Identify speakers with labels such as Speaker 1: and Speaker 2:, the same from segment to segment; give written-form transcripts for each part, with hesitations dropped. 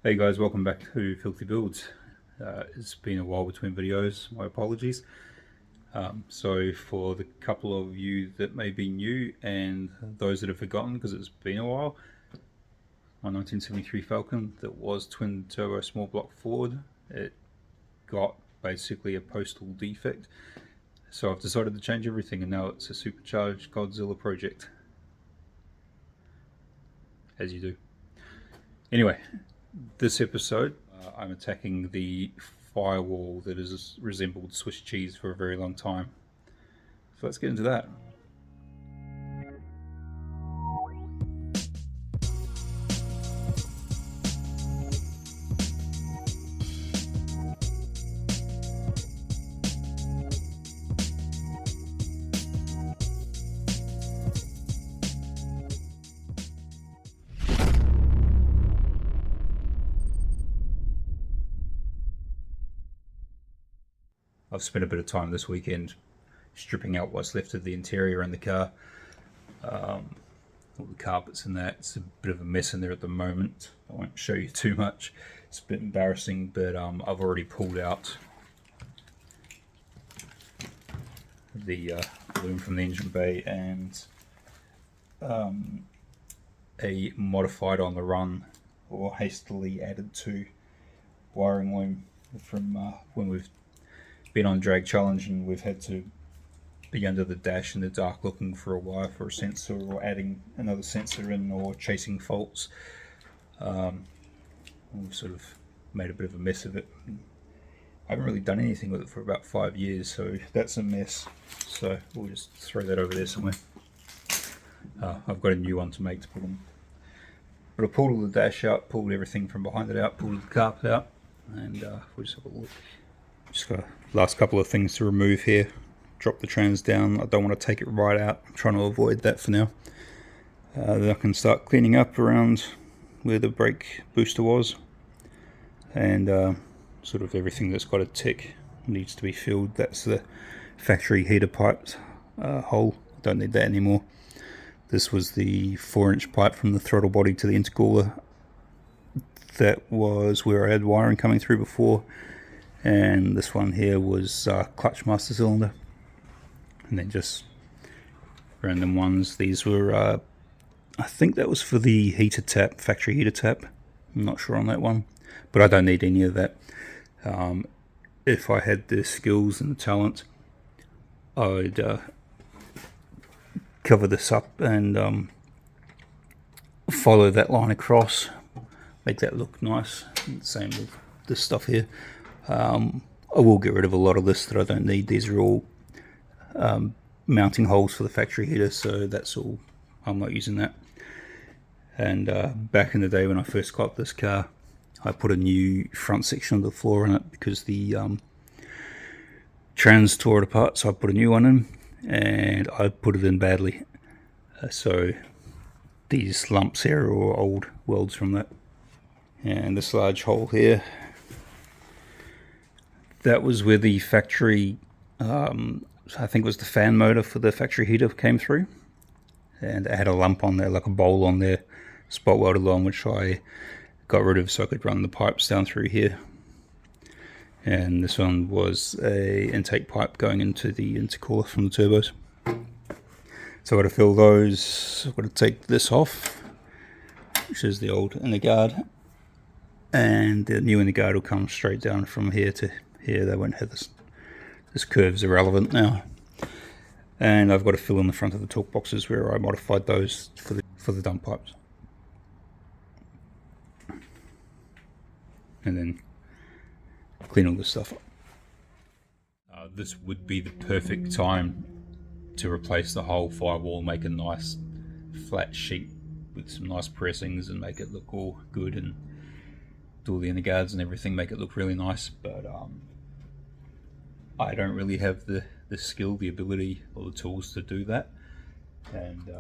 Speaker 1: Hey guys, welcome back to Filthy Builds. It's been a while between videos, my apologies. So for the couple of you that may be new and those that have forgotten because it's been a while, my 1973 Falcon that was twin turbo small block Ford, it got basically a postal defect. So I've decided to change everything and now it's a supercharged Godzilla project. As you do. Anyway, this episode, I'm attacking the Firewall that has resembled Swiss cheese for a very long time. So let's get into that. I've spent a bit of time this weekend stripping out what's left of the interior and the car. All the carpets and that. It's a bit of a mess in there at the moment. I won't show you too much. It's a bit embarrassing, but I've already pulled out the balloon from the engine bay and a modified on the run or hastily added to wiring loom from when we've been on drag challenge and we've had to be under the dash in the dark looking for a wire for a sensor or adding another sensor in or chasing faults. We've sort of made a bit of a mess of it. I haven't really done anything with it for about 5 years, so that's a mess. So we'll just throw that over there somewhere. I've got a new one to make to put on. But I pulled all the dash out, pulled everything from behind it out, pulled the carpet out, and we'll just have a look. Just got last couple of things to remove here. Drop the trans down. I don't want to take it right out. I'm trying to avoid that for now. Then I can start cleaning up around where the brake booster was, and sort of everything that's got a tick needs to be filled. That's the factory heater pipe hole. Don't need that anymore. This was the 4-inch pipe from the throttle body to the intercooler. That was where I had wiring coming through before. And this one here was clutch master cylinder, and then just random ones. These were I think that was for the heater tap, factory heater tap. I'm not sure on that one, but I don't need any of that. If I had the skills and the talent, I'd cover this up and follow that line across, make that look nice. Same with this stuff here. I will get rid of a lot of this that I don't need. These are all mounting holes for the factory heater, so that's all. I'm not using that. And back in the day when I first got this car, I put a new front section of the floor in it because the trans tore it apart, so I put a new one in, and I put it in badly. So these lumps here are old welds from that. And this large hole here, that was where the factory, I think it was the fan motor for the factory heater came through. And it had a lump on there, like a bowl on there, spot welded on, which I got rid of so I could run the pipes down through here. And this one was a intake pipe going into the intercooler from the turbos. So I've got to fill those. I've got to take this off, which is the old inner guard. And the new inner guard will come straight down from here to here. They won't have this. This curve's irrelevant now. And I've got to fill in the front of the torque boxes where I modified those for the dump pipes. And then clean all this stuff up. This would be the perfect time to replace the whole firewall, make a nice flat sheet with some nice pressings and make it look all good, and do all the inner guards and everything, make it look really nice. But I don't really have the skill, the ability, or the tools to do that. And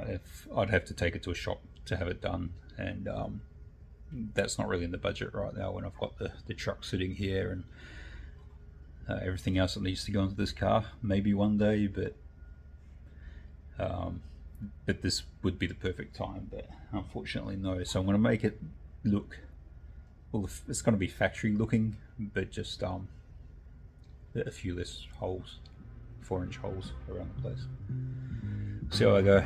Speaker 1: if I'd have to take it to a shop to have it done, and that's not really in the budget right now when I've got the truck sitting here and everything else that needs to go into this car. Maybe one day, but that this would be the perfect time, but unfortunately no. So I'm going to make it look, well, it's going to be factory looking, but just a few less holes, 4-inch holes around the place. See how I go.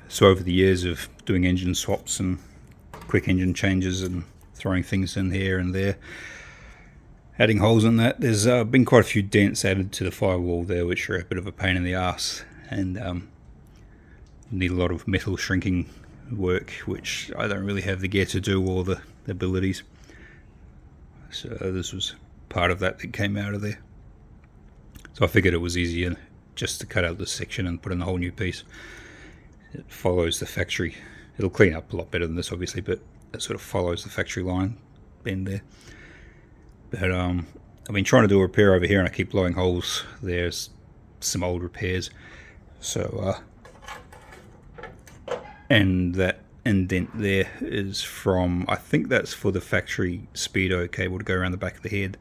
Speaker 1: So over the years of doing engine swaps and quick engine changes and throwing things in here and there, adding holes in that, there's been quite a few dents added to the firewall there, which are a bit of a pain in the ass, and need a lot of metal shrinking work, which I don't really have the gear to do, or the abilities. So this was part of that came out of there. So I figured it was easier just to cut out this section and put in a whole new piece. It follows the factory. It'll clean up a lot better than this, obviously, but it sort of follows the factory line bend there. But I've been trying to do a repair over here, and I keep blowing holes. There's some old repairs. So, and that indent there is from, I think that's for the factory speedo cable to go around the back of the head.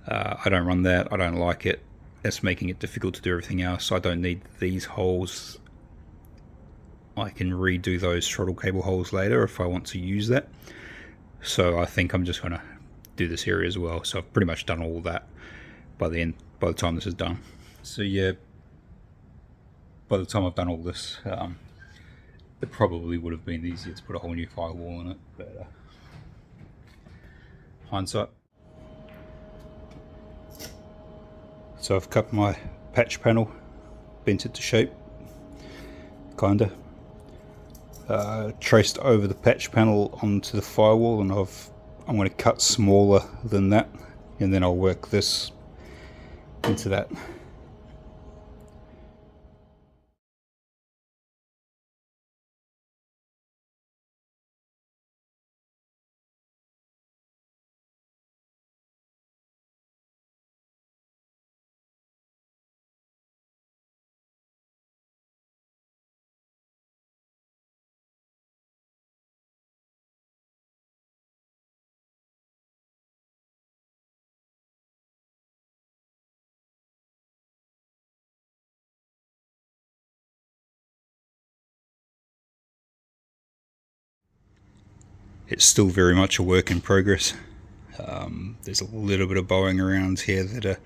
Speaker 1: I don't run that. I don't like it. It's making it difficult to do everything else. So I don't need these holes. I can redo those throttle cable holes later if I want to use that. So I think I'm just going to do this area as well. So I've pretty much done all that by the time this is done. So yeah, by the time I've done all this, it probably would have been easier to put a whole new firewall in it, but hindsight. So I've cut my patch panel, bent it to shape, kinda. Traced over the patch panel onto the firewall, and I'm going to cut smaller than that, and then I'll work this into that. It's still very much a work in progress. There's a little bit of bowing around here that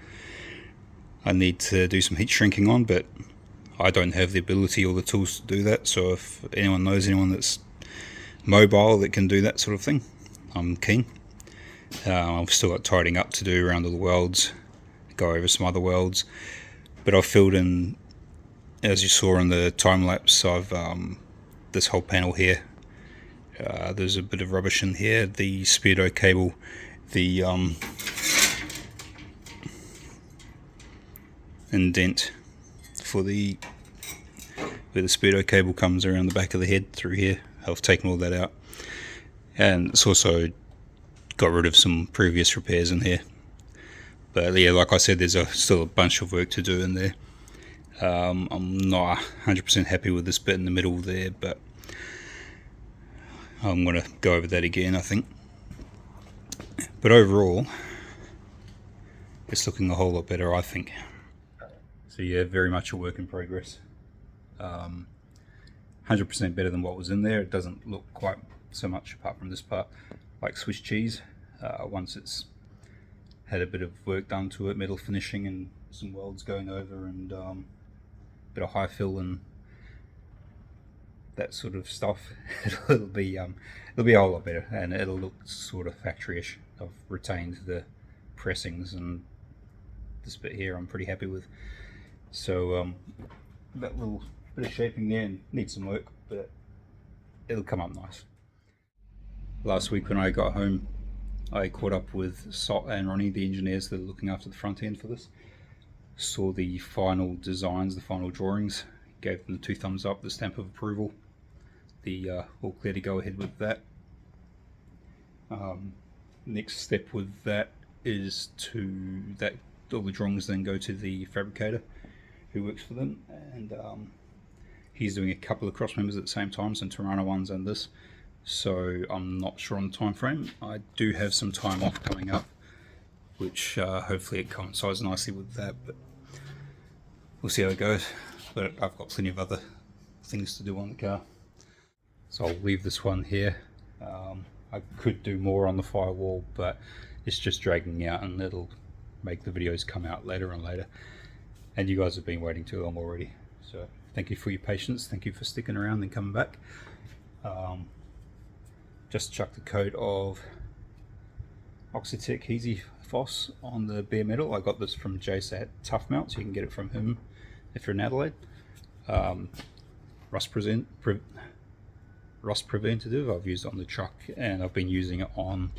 Speaker 1: I need to do some heat shrinking on, but I don't have the ability or the tools to do that. So if anyone knows anyone that's mobile that can do that sort of thing, I'm keen. I've still got tidying up to do around all the welds, go over some other welds, but I've filled in, as you saw in the time lapse, I've this whole panel here. There's a bit of rubbish in here, the speedo cable, the indent for where the speedo cable comes around the back of the head through here. I've taken all that out, and it's also got rid of some previous repairs in here. But yeah, like I said, there's still a bunch of work to do in there. I'm not 100% happy with this bit in the middle there, but I'm going to go over that again, I think. But overall, it's looking a whole lot better, I think. So yeah, very much a work in progress. 100% better than what was in there. It doesn't look quite so much apart from this part. like Swiss cheese. Once it's had a bit of work done to it, metal finishing and some welds going over, and a bit of high fill and that sort of stuff, it'll be a whole lot better, and it'll look sort of factory-ish. I've retained the pressings, and this bit here I'm pretty happy with. So that little bit of shaping there needs some work, but it'll come up nice. Last week when I got home, I caught up with Sot and Ronnie, the engineers that are looking after the front end for this. Saw the final designs, the final drawings, gave them the 2 thumbs up, the stamp of approval, the all clear to go ahead with that. Next step with that is that all the drawings then go to the fabricator who works for them, and he's doing a couple of cross members at the same time, some Tirana ones and this, so I'm not sure on the time frame. I do have some time off coming up, which hopefully it coincides nicely with that, but we'll see how it goes. But I've got plenty of other things to do on the car, so I'll leave this one here. I could do more on the Firewall, but it's just dragging out, and it'll make the videos come out later and later, and you guys have been waiting too long already, so thank you for your patience, thank you for sticking around and coming back. Just chucked a coat of Oxitec Easy Foss on the bare metal. I got this from Jace at Tough Mount, so you can get it from him if you're in Adelaide. Rust preventative, I've used it on the truck, and I've been using it on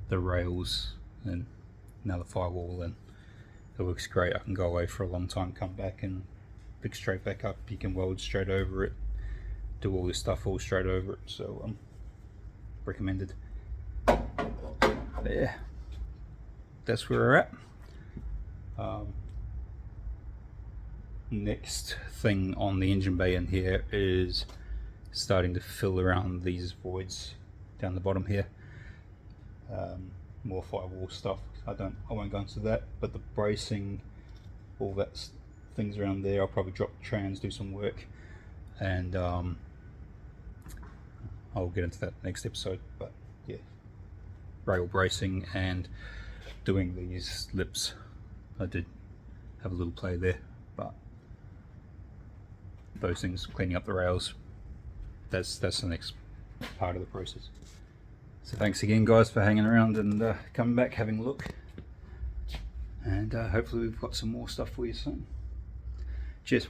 Speaker 1: the rails and now the Firewall, and it works great. I can go away for a long time, come back and pick straight back up. You can weld straight over it, do all this stuff all straight over it, so recommended. But yeah, that's where we're at. Next thing on the engine bay in here is starting to fill around these voids down the bottom here. More Firewall stuff. I won't go into that, but the bracing, all that things around there, I'll probably drop the trans, do some work, and I'll get into that next episode. But yeah, rail bracing and doing these lips. I did have a little play there, but those things, cleaning up the rails, that's the next part of the process. So thanks again guys for hanging around and coming back, having a look, and hopefully we've got some more stuff for you soon. Cheers.